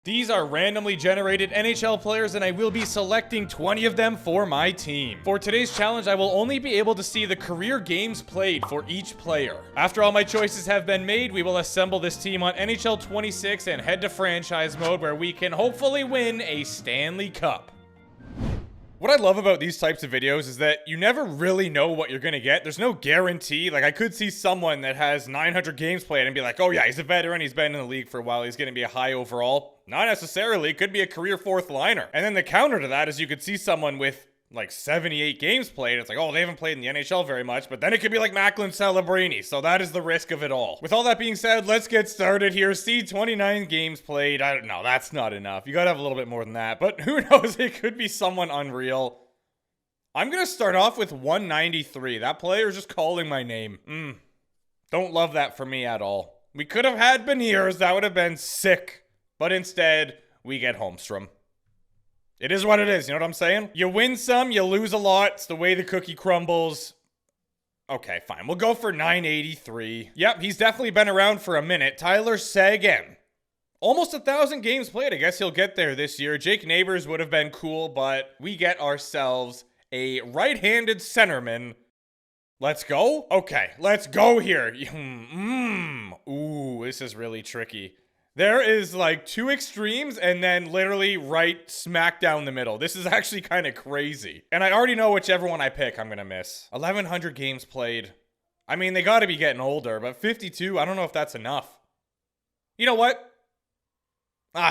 These are randomly generated NHL players and I will be selecting 20 of them for my team. For today's challenge, I will only be able to see the career games played for each player. After all my choices have been made, we will assemble this team on NHL 26 and head to franchise mode where we can hopefully win a Stanley Cup. What I love about these types of videos is that you never really know what you're gonna get. There's no guarantee. Like, I could see someone that has 900 games played and be like, oh yeah, he's a veteran, he's been in the league for a while, he's gonna be a high overall. Not necessarily, could be a career fourth liner. And then the counter to that is you could see someone with like 78 games played. It's like, oh, they haven't played in the NHL very much, but then it could be like Macklin Celebrini. So that is the risk of it all. With all that being said, let's get started here. See, 29 games played. I don't know. That's not enough. You gotta have a little bit more than that, but who knows? It could be someone unreal. I'm gonna start off with 193. That player is just calling my name. Don't love that for me at all. We could have had Beniers. That would have been sick. But instead, we get Holmstrom. It is what it is, you know what I'm saying? You win some, you lose a lot. It's the way the cookie crumbles. Okay, fine. We'll go for 983. Yep, he's definitely been around for a minute. Tyler Seguin. Almost 1,000 games played. I guess he'll get there this year. Jake Neighbors would have been cool, but we get ourselves a right-handed centerman. Let's go? Okay, let's go here. Ooh, this is really tricky. There is like two extremes and then literally right smack down the middle. This is actually kind of crazy. And I already know whichever one I pick I'm going to miss. 1,100 games played. I mean, they got to be getting older, but 52, I don't know if that's enough. You know what?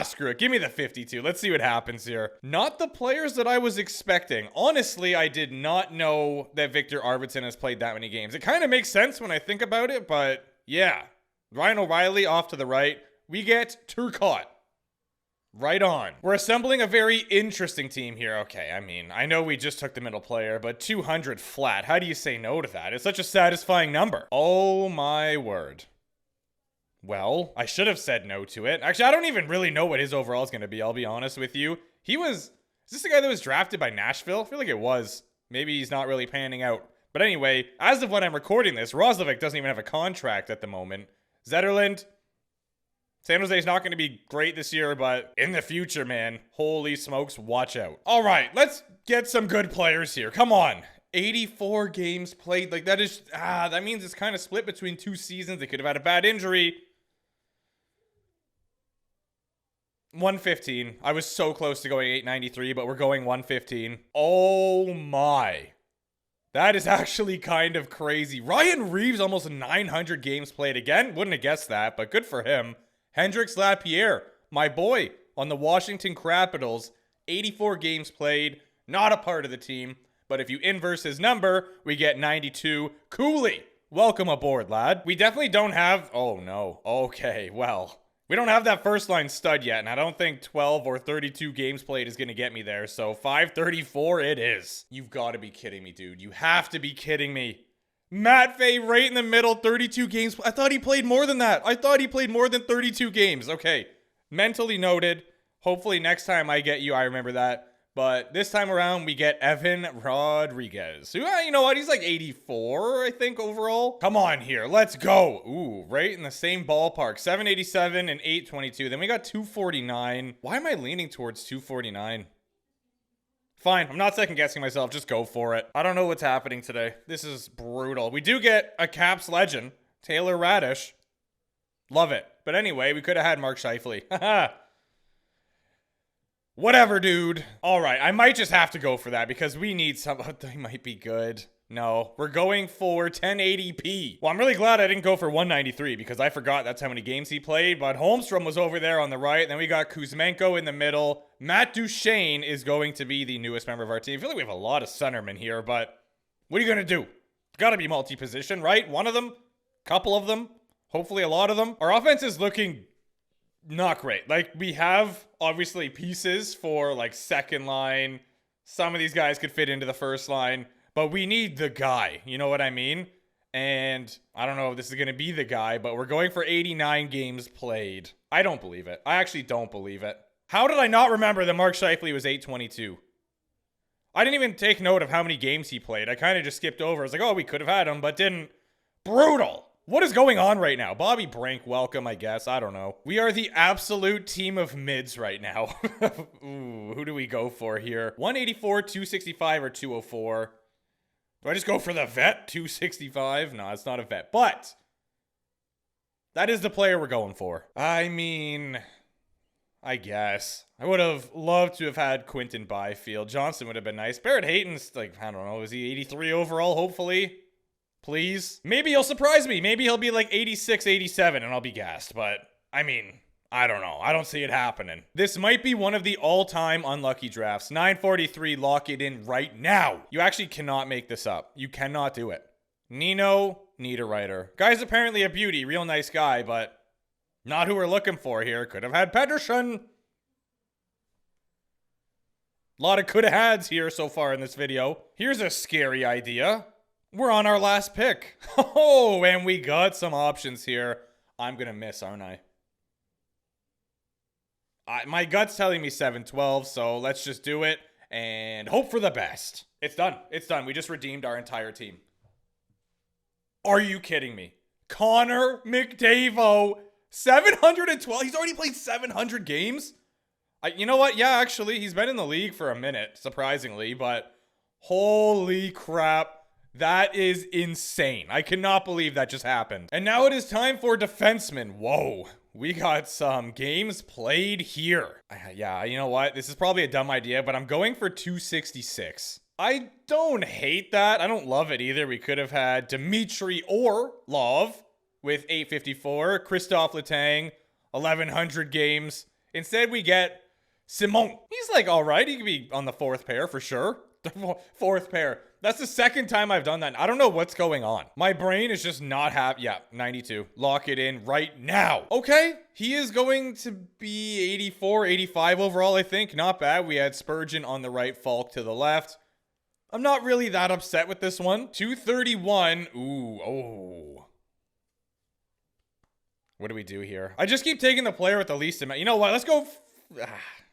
Screw it. Give me the 52. Let's see what happens here. Not the players that I was expecting. Honestly, I did not know that Victor Arvidsson has played that many games. It kind of makes sense when I think about it, but yeah. Ryan O'Reilly off to the right. We get Turcotte. Right on. We're assembling a very interesting team here. Okay, I mean, I know we just took the middle player, but 200 flat. How do you say no to that? It's such a satisfying number. Oh my word. Well, I should have said no to it. Actually, I don't even really know what his overall is going to be, I'll be honest with you. Is this the guy that was drafted by Nashville? I feel like it was. Maybe he's not really panning out. But anyway, as of when I'm recording this, Roslovic doesn't even have a contract at the moment. Zetterlund. San Jose's not going to be great this year, but in the future, man, holy smokes, watch out. All right, let's get some good players here. Come on. 84 games played. Like, that is, that means it's kind of split between two seasons. They could have had a bad injury. 115. I was so close to going 893, but we're going 115. Oh my. That is actually kind of crazy. Ryan Reeves, almost 900 games played. Again, wouldn't have guessed that, but good for him. Hendrix Lapierre, my boy, on the Washington Capitals, 84 games played, not a part of the team, but if you inverse his number, we get 92. Cooley, welcome aboard, lad. We definitely don't have, oh no, okay, well, we don't have that first line stud yet, and I don't think 12 or 32 games played is going to get me there, so 534 it is. You've got to be kidding me, dude. You have to be kidding me. Matt Fay right in the middle, 32 games. I thought he played more than that. I thought he played more than 32 games. Okay, mentally noted. Hopefully next time I get you, I remember that. But this time around, we get Evan Rodriguez. Who, you know what? He's like 84, I think, overall. Come on here. Let's go. Ooh, right in the same ballpark. 787 and 822. Then we got 249. Why am I leaning towards 249? Fine, I'm not second guessing myself, just go for it. I don't know what's happening today. This is brutal. We do get a Caps legend, Taylor Radish. Love it. But anyway, we could have had Mark Scheifele. Haha. Whatever, dude. All right, I might just have to go for that because we need some. They might be good. No, we're going for 1080p. Well, I'm really glad I didn't go for 193 because I forgot that's how many games he played. But Holmstrom was over there on the right. Then we got Kuzmenko in the middle. Matt Duchene is going to be the newest member of our team. I feel like we have a lot of centermen here, but what are you going to do? Got to be multi-position, right? One of them, couple of them, hopefully a lot of them. Our offense is looking not great. Like, we have obviously pieces for like second line. Some of these guys could fit into the first line. But we need the guy, you know what I mean? And I don't know if this is going to be the guy, but we're going for 89 games played. I don't believe it. I actually don't believe it. How did I not remember that Mark Scheifele was 822? I didn't even take note of how many games he played. I kind of just skipped over. I was like, oh, we could have had him, but didn't. Brutal. What is going on right now? Bobby Brink, welcome, I guess. I don't know. We are the absolute team of mids right now. Ooh, who do we go for here? 184, 265, or 204? Do I just go for the vet? 265? No, it's not a vet. But that is the player we're going for. I mean, I guess. I would have loved to have had Quinton Byfield. Johnson would have been nice. Barrett Hayton's, like, I don't know. Is he 83 overall, hopefully? Please? Maybe he'll surprise me. Maybe he'll be like 86, 87, and I'll be gassed. But, I mean, I don't know. I don't see it happening. This might be one of the all-time unlucky drafts. 943, lock it in right now. You actually cannot make this up. You cannot do it. Nino Niederreiter. Guy's apparently a beauty. Real nice guy, but not who we're looking for here. Could have had Pedersen. A lot of coulda hads here so far in this video. Here's a scary idea. We're on our last pick. Oh, and we got some options here. I'm going to miss, aren't I? My gut's telling me 7-12, so let's just do it and hope for the best. It's done. It's done. We just redeemed our entire team. Are you kidding me? Connor McDavid, 712. He's already played 700 games? You know what? Yeah, actually, he's been in the league for a minute, surprisingly, but holy crap. That is insane. I cannot believe that just happened. And now it is time for defensemen. Whoa. We got some games played here. Yeah, you know what? This is probably a dumb idea, but I'm going for 266. I don't hate that. I don't love it either. We could have had Dimitri Orlov with 854. Christophe Letang, 1,100 games. Instead, we get Simon. He's like, all right. He could be on the fourth pair for sure. The fourth pair. That's the second time I've done that. I don't know what's going on. My brain is just not happy. Yeah, 92. Lock it in right now. Okay, he is going to be 84, 85 overall, I think. Not bad. We had Spurgeon on the right, Falk to the left. I'm not really that upset with this one. 231. Ooh, oh. What do we do here? I just keep taking the player with the least amount. You know what? Let's go.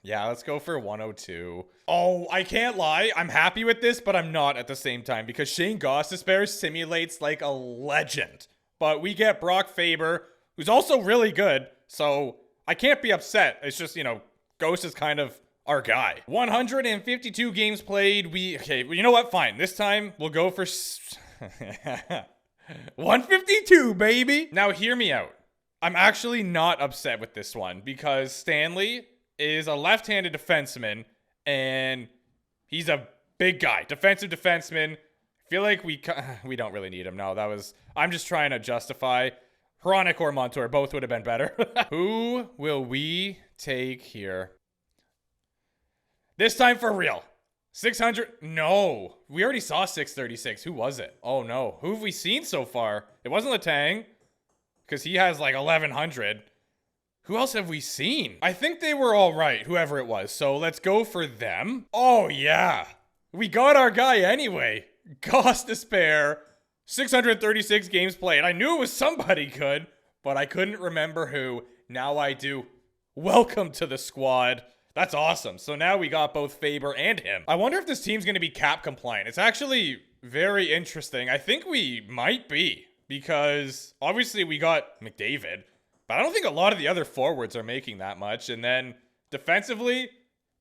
Yeah, let's go for 102. Oh, I can't lie. I'm happy with this, but I'm not at the same time because Shane Gostisbehere simulates like a legend. But we get Brock Faber, who's also really good, so I can't be upset. It's just, you know, Ghost is kind of our guy. 152 games played. Okay, well, you know what? Fine. This time we'll go for 152, baby. Now hear me out. I'm actually not upset with this one because Stanley is a left-handed defenseman, and he's a big guy. Defensive defenseman. I feel like we don't really need him. No, I'm just trying to justify. Hronik or Montour, both would have been better. Who will we take here? This time for real. 600. No, we already saw 636. Who was it? Oh, no. Who have we seen so far? It wasn't Letang, because he has like 1,100. Who else have we seen? I think they were all right, whoever it was. So let's go for them. Oh, yeah. We got our guy anyway. Gostisbehere, 636 games played. I knew it was somebody good, but I couldn't remember who. Now I do. Welcome to the squad. That's awesome. So now we got both Faber and him. I wonder if this team's going to be cap compliant. It's actually very interesting. I think we might be because obviously we got McDavid. But I don't think a lot of the other forwards are making that much. And then defensively,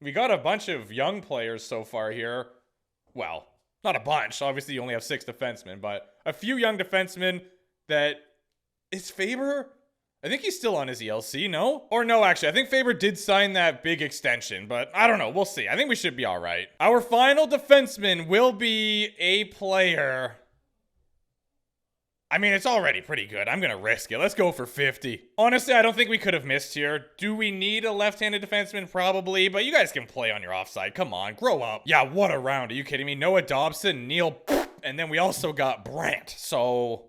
we got a bunch of young players so far here. Well, not a bunch. Obviously, you only have 6 defensemen, but a few young defensemen that... Is Faber? I think he's still on his ELC, no? Or no, actually, I think Faber did sign that big extension, but I don't know. We'll see. I think we should be all right. Our final defenseman will be a player... I mean, it's already pretty good. I'm going to risk it. Let's go for 50. Honestly, I don't think we could have missed here. Do we need a left-handed defenseman? Probably, but you guys can play on your offside. Come on, grow up. Yeah, what a round. Are you kidding me? Noah Dobson, Neil, and then we also got Brandt. So,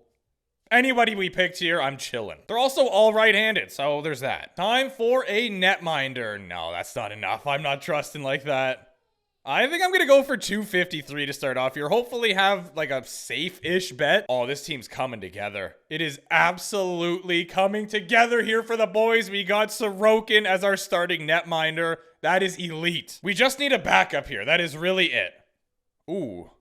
anybody we picked here, I'm chilling. They're also all right-handed, so there's that. Time for a netminder. No, that's not enough. I'm not trusting like that. I think I'm going to go for 253 to start off here. Hopefully have like a safe-ish bet. Oh, this team's coming together. It is absolutely coming together here for the boys. We got Sorokin as our starting netminder. That is elite. We just need a backup here. That is really it. Ooh.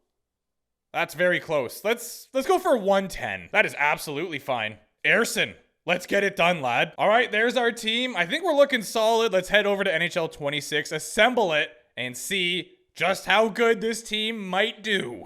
That's very close. Let's go for 110. That is absolutely fine. Airson, let's get it done, lad. All right, there's our team. I think we're looking solid. Let's head over to NHL 26, assemble it, and see just how good this team might do.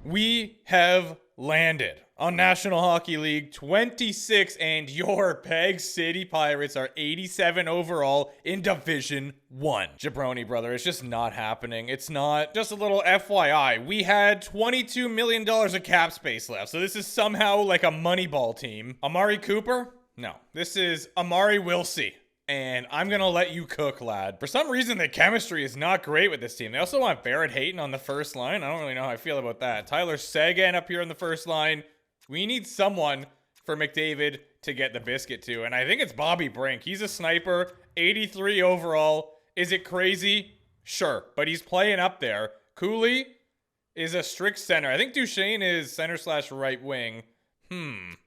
We have landed on National Hockey League 26, and your Peg City Pirates are 87 overall in Division 1. Jabroni, brother, it's just not happening. It's not. Just a little FYI, we had $22 million of cap space left, so this is somehow like a Moneyball team. Amari Cooper? No, this is Amari Wilsey. And I'm going to let you cook, lad. For some reason, the chemistry is not great with this team. They also want Barrett Hayton on the first line. I don't really know how I feel about that. Tyler Seguin up here on the first line. We need someone for McDavid to get the biscuit to. And I think it's Bobby Brink. He's a sniper. 83 overall. Is it crazy? Sure. But he's playing up there. Cooley is a strict center. I think Duchesne is center/right wing.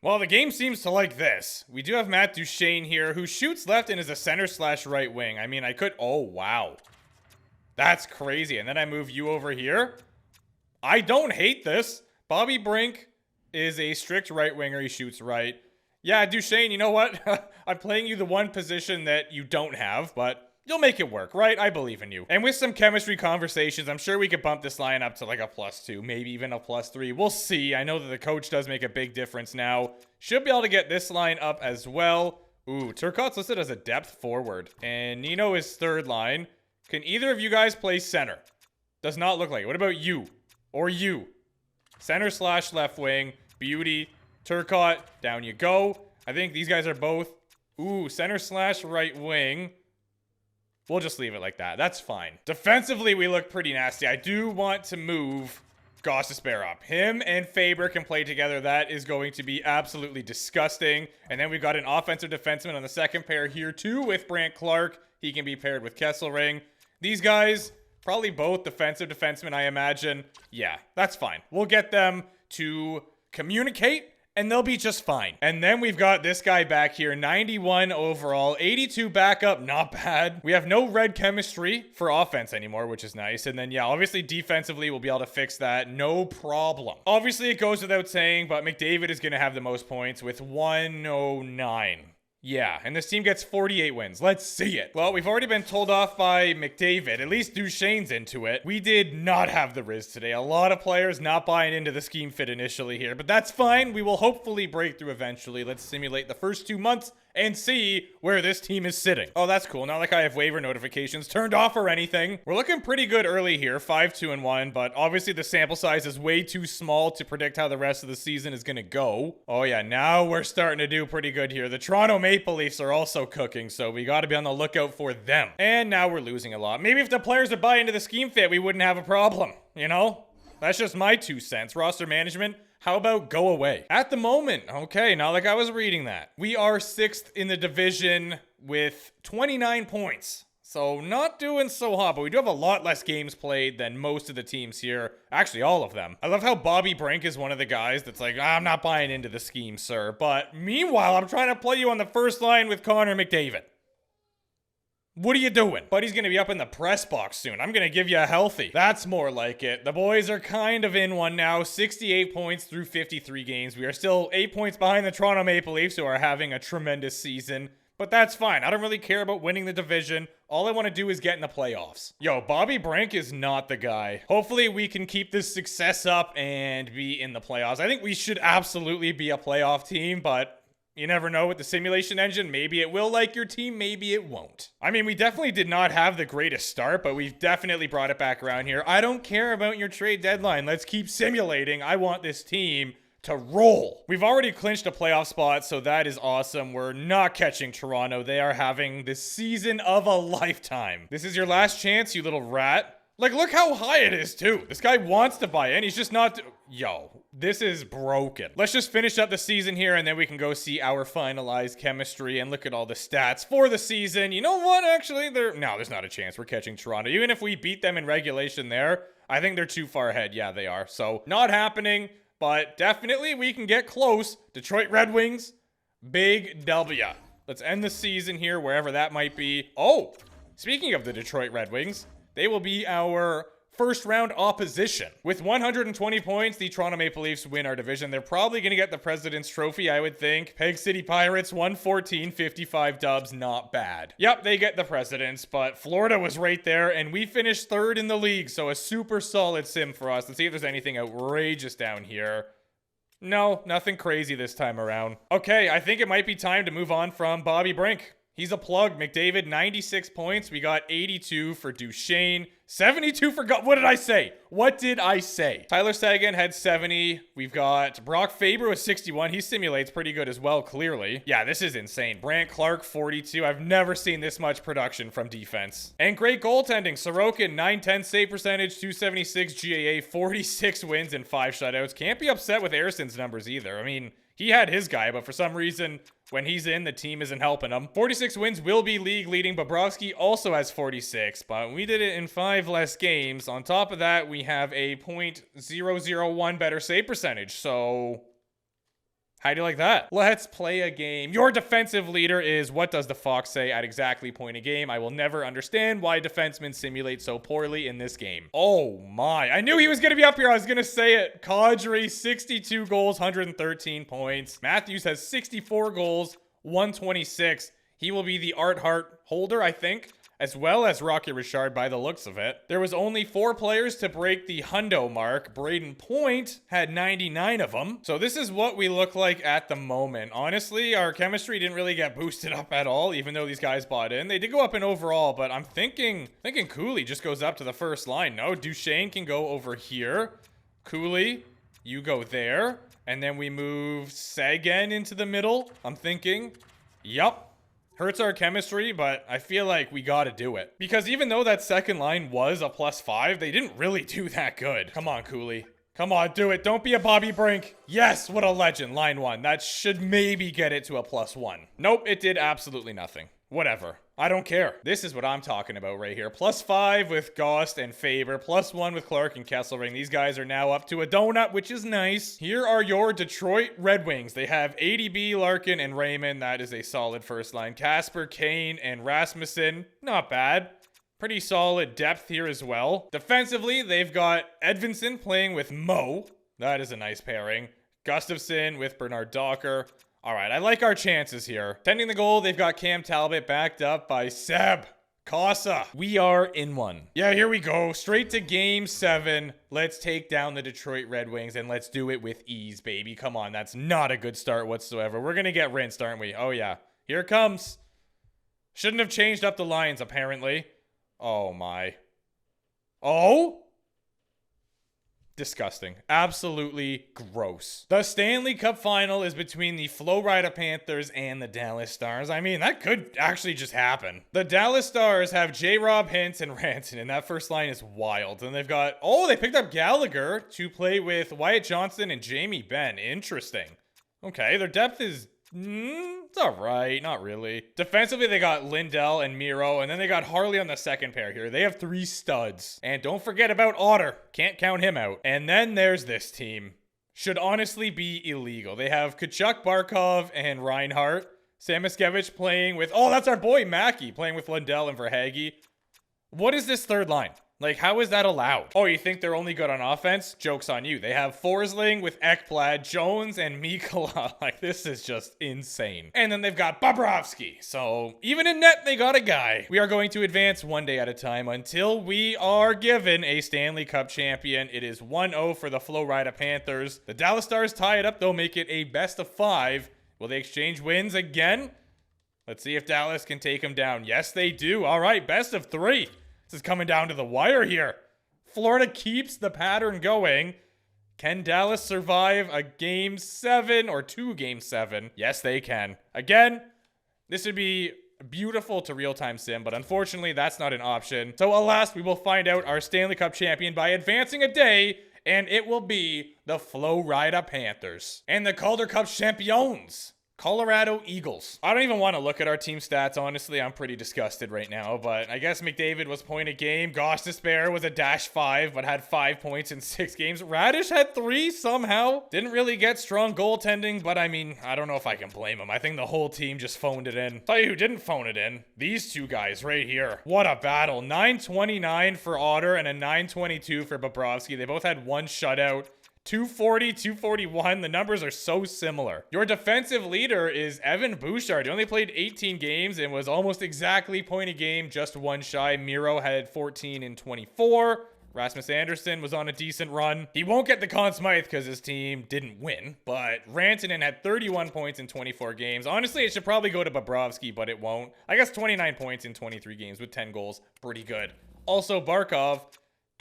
Well, the game seems to like this. We do have Matt Duchesne here, who shoots left and is a center/right wing. I mean, I could... Oh, wow. That's crazy. And then I move you over here. I don't hate this. Bobby Brink is a strict right winger. He shoots right. Yeah, Duchesne, you know what? I'm playing you the one position that you don't have, but... You'll make it work, right? I believe in you. And with some chemistry conversations, I'm sure we could bump this line up to like a +2, maybe even a +3. We'll see. I know that the coach does make a big difference now. Should be able to get this line up as well. Ooh, Turcotte's listed as a depth forward. And Nino is third line. Can either of you guys play center? Does not look like it. What about you? Or you? Center/left wing. Beauty. Turcotte. Down you go. I think these guys are both... Ooh, center/right wing. We'll just leave it like that. That's fine. Defensively, we look pretty nasty. I do want to move Gostisbehere up. Him and Faber can play together. That is going to be absolutely disgusting. And then we've got an offensive defenseman on the second pair here, too, with Brandt Clarke. He can be paired with Kesselring. These guys, probably both defensive defensemen, I imagine. Yeah, that's fine. We'll get them to communicate, and they'll be just fine. And then we've got this guy back here, 91 overall, 82 backup, not bad. We have no red chemistry for offense anymore, which is nice. And then, yeah, obviously defensively, we'll be able to fix that. No problem. Obviously, it goes without saying, but McDavid is going to have the most points with 109. Yeah, and this team gets 48 wins. Let's see it. Well, we've already been told off by McDavid. At least Duchesne's into it. We did not have the Riz today. A lot of players not buying into the scheme fit initially here, but that's fine. We will hopefully break through eventually. Let's simulate the first 2 months and see where this team is sitting. Oh, that's cool. Not like I have waiver notifications turned off or anything. We're looking pretty good early here, 5-2-1, but obviously the sample size is way too small to predict how the rest of the season is going to go. Oh yeah, now we're starting to do pretty good here. The Toronto Maple Leafs are also cooking, so we got to be on the lookout for them. And now we're losing a lot. Maybe if the players are buying into the scheme fit, we wouldn't have a problem, you know? That's just my 2 cents. Roster management, how about go away? At the moment, okay, not like I was reading that. We are 6th in the division with 29 points. So not doing so hot, but we do have a lot less games played than most of the teams here. Actually, all of them. I love how Bobby Brink is one of the guys that's like, I'm not buying into the scheme, sir. But meanwhile, I'm trying to play you on the first line with Connor McDavid. What are you doing? Buddy's going to be up in the press box soon. I'm going to give you a healthy. That's more like it. The boys are kind of in one now. 68 points through 53 games. We are still 8 points behind the Toronto Maple Leafs, who are having a tremendous season. But that's fine. I don't really care about winning the division. All I want to do is get in the playoffs. Yo, Bobby Brink is not the guy. Hopefully we can keep this success up and be in the playoffs. I think we should absolutely be a playoff team, but... You never know with the simulation engine. Maybe it will like your team, maybe it won't. I mean, we definitely did not have the greatest start, but we've definitely brought it back around here. I don't care about your trade deadline. Let's keep simulating. I want this team to roll. We've already clinched a playoff spot, so that is awesome. We're not catching Toronto. They are having the season of a lifetime. This is your last chance, you little rat. Like, look how high it is, too. This guy wants to buy in. He's just not... Yo, this is broken. Let's just finish up the season here, and then we can go see our finalized chemistry and look at all the stats for the season. You know what, actually? No, there's not a chance we're catching Toronto. Even if we beat them in regulation there, I think they're too far ahead. Yeah, they are. So, not happening, but definitely we can get close. Detroit Red Wings, big W. Let's end the season here, wherever that might be. Oh, speaking of the Detroit Red Wings... They will be our first round opposition. With 120 points, the Toronto Maple Leafs win our division. They're probably going to get the President's Trophy, I would think. Peg City Pirates, 114, 55 dubs, not bad. Yep, they get the President's, but Florida was right there, and we finished third in the league, so a super solid sim for us. Let's see if there's anything outrageous down here. No, nothing crazy this time around. Okay, I think it might be time to move on from Bobby Brink. He's a plug. McDavid, 96 points. We got 82 for Duchesne. 72 for... What did I say? What did I say? Tyler Seguin had 70. We've got Brock Faber with 61. He simulates pretty good as well, clearly. Yeah, this is insane. Brant Clark, 42. I've never seen this much production from defense. And great goaltending. Sorokin, 910 save percentage, 276 GAA, 46 wins and 5 shutouts. Can't be upset with Arison's numbers either. I mean... he had his guy, but for some reason, when he's in, the team isn't helping him. 46 wins will be league leading. Bobrovsky also has 46, but we did it in 5 less games. On top of that, we have a .001 better save percentage. So, how do you like that? Let's play a game. Your defensive leader is what does the Fox say at exactly point a game. I will never understand why defensemen simulate so poorly in this game. Oh my. I knew he was going to be up here. I was going to say it. Kadri, 62 goals, 113 points. Matthews has 64 goals, 126. He will be the Art Hart holder, I think, as well as Rocky Richard by the looks of it. There was only 4 players to break the hundo mark. Braden Point had 99 of them. So this is what we look like at the moment. Honestly, our chemistry didn't really get boosted up at all, even though these guys bought in. They did go up in overall, but I'm thinking Cooley just goes up to the first line. No, Duchesne can go over here. Cooley, you go there. And then we move Seguin into the middle. I'm thinking, yup. Hurts our chemistry, but I feel like we gotta do it. Because even though that second line was a +5, they didn't really do that good. Come on, Cooley. Come on, do it. Don't be a Bobby Brink. Yes, what a legend. Line 1. That should maybe get it to a +1. Nope, it did absolutely nothing. Whatever. I don't care. This is what I'm talking about right here. +5 with Gost and Faber. +1 with Clark and Kesselring. These guys are now up to a donut, which is nice. Here are your Detroit Red Wings. They have ADB, Larkin, and Raymond. That is a solid first line. Casper, Kane, and Rasmussen. Not bad. Pretty solid depth here as well. Defensively, they've got Edvinsson playing with Mo. That is a nice pairing. Gustafsson with Bernard Docker. All right, I like our chances here. Tending the goal, they've got Cam Talbot backed up by Seb Casa. We are in one. Yeah, here we go. Straight to game 7. Let's take down the Detroit Red Wings, and let's do it with ease, baby. Come on, that's not a good start whatsoever. We're going to get rinsed, aren't we? Oh, yeah. Here it comes. Shouldn't have changed up the lines, apparently. Oh, my. Oh? Disgusting. Absolutely gross. The Stanley Cup final is between the Florida Panthers and the Dallas Stars. I mean, that could actually just happen. The Dallas Stars have J-Rob, Hintz, and Rantanen, and that first line is wild. And they've got... oh, they picked up Gallagher to play with Wyatt Johnson and Jamie Benn. Interesting. Okay, their depth is... it's all right. Not really. Defensively, they got Lindell and Miro, and then they got Harley on the second pair here. They have 3 studs. And don't forget about Otter. Can't count him out. And then there's this team. Should honestly be illegal. They have Kachuk, Barkov, and Reinhart. Samoskevich playing with... oh, that's our boy Mackey playing with Lindell and Verhaeghe. What is this third line? Like, how is that allowed? Oh, you think they're only good on offense? Joke's on you. They have Forsling with Ekblad, Jones, and Mikkola. Like, this is just insane. And then they've got Bobrovsky. So, even in net, they got a guy. We are going to advance one day at a time until we are given a Stanley Cup champion. It is 1-0 for the Florida Panthers. The Dallas Stars tie it up, though, make it a best of 5. Will they exchange wins again? Let's see if Dallas can take them down. Yes, they do. All right, best of 3. This is coming down to the wire here. Florida keeps the pattern going. Can Dallas survive a game 7 or 2 game 7? Yes, they can. Again, this would be beautiful to real-time sim, but unfortunately, that's not an option. So alas, we will find out our Stanley Cup champion by advancing a day, and it will be the Florida Panthers. And the Calder Cup champions. Colorado Eagles. I don't even want to look at our team stats, honestly. I'm pretty disgusted right now, but I guess McDavid was point a game. Gosh Despair was a -5, but had 5 points in 6 games. Radish had 3 somehow. Didn't really get strong goaltending, but I mean, I don't know if I can blame him. I think the whole team just phoned it in. Tell you who didn't phone it in. These two guys right here. What a battle. 929 for Otter and a 922 for Bobrovsky. They both had 1 shutout. 240, 241. The numbers are so similar. Your defensive leader is Evan Bouchard. He only played 18 games and was almost exactly point a game, just 1 shy. Miro had 14 in 24. Rasmus Anderson was on a decent run. He won't get the Conn Smythe because his team didn't win, but Rantanen had 31 points in 24 games. Honestly, it should probably go to Bobrovsky, but it won't. I guess 29 points in 23 games with 10 goals. Pretty good. Also, Barkov,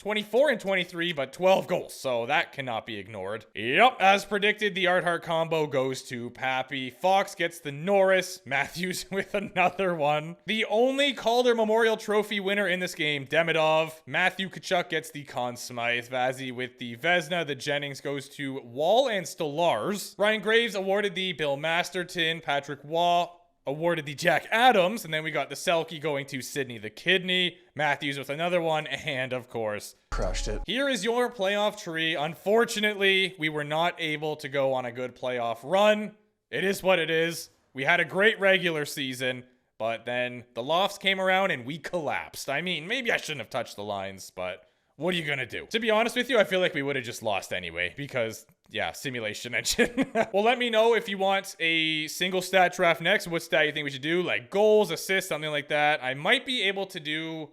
24 and 23, but 12 goals, so that cannot be ignored. Yep, as predicted, the Art Hart combo goes to Pappy. Fox gets the Norris. Matthews with another one. The only Calder Memorial Trophy winner in this game, Demidov. Matthew Tkachuk gets the Conn Smythe. Vazzy with the Vezina. The Jennings goes to Wall and Stolarz. Ryan Graves awarded the Bill Masterton. Patrick Waugh awarded the Jack Adams, and then we got the Selke going to Sidney the Kidney. Matthews with another one, and of course, crushed it. Here is your playoff tree. Unfortunately, we were not able to go on a good playoff run. It is what it is. We had a great regular season, but then the Lofts came around and we collapsed. I mean, maybe I shouldn't have touched the lines, but what are you gonna do? To be honest with you, I feel like we would have just lost anyway because, yeah, simulation engine. Well, let me know if you want a single stat draft next. What stat you think we should do? Like goals, assists, something like that. I might be able to do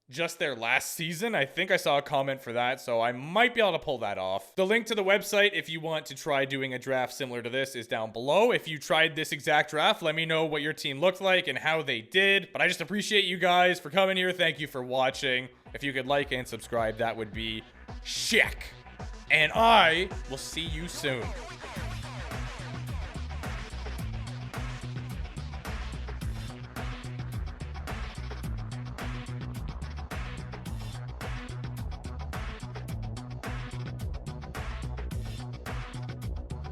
just their last season. I think I saw a comment for that, so I might be able to pull that off. The link to the website, if you want to try doing a draft similar to this, is down below. If you tried this exact draft, let me know what your team looked like and how they did. But I just appreciate you guys for coming here. Thank you for watching. If you could like and subscribe, that would be chic. And I will see you soon.